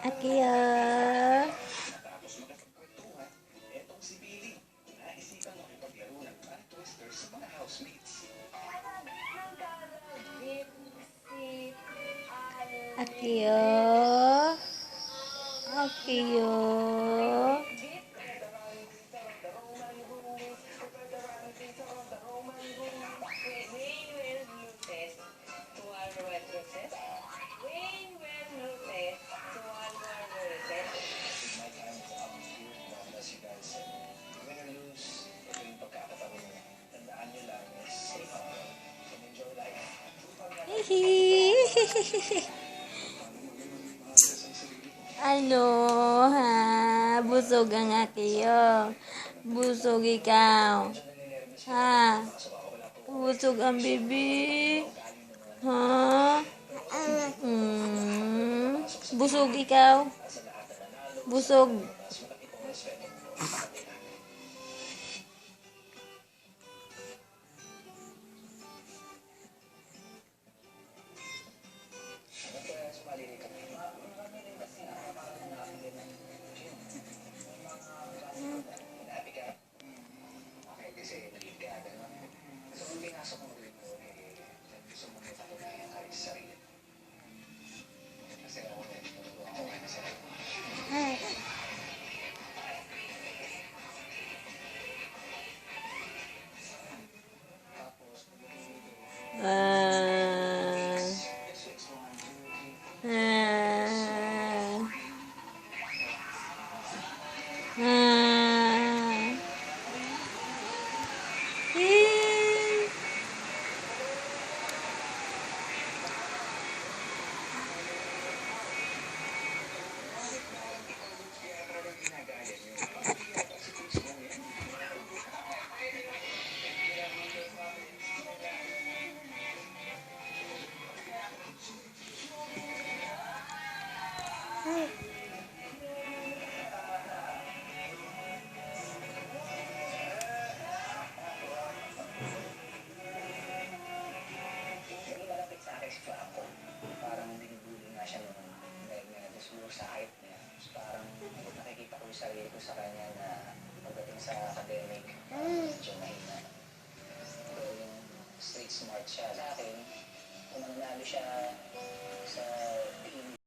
Akio. Akio. Akio. Ano, ha? Busog ang Akio. Busog ikaw. Ha? Busog ang bibi. Ha? Busog ikaw. Busog. Parang binibuli nga siya nung dahil nga siguro sa height niya. So, parang nakikita ko yung sarili ko sa kanya na pagdating sa academic, medyo mahina. Pero yung street smart siya sa akin, kung mananalo siya sa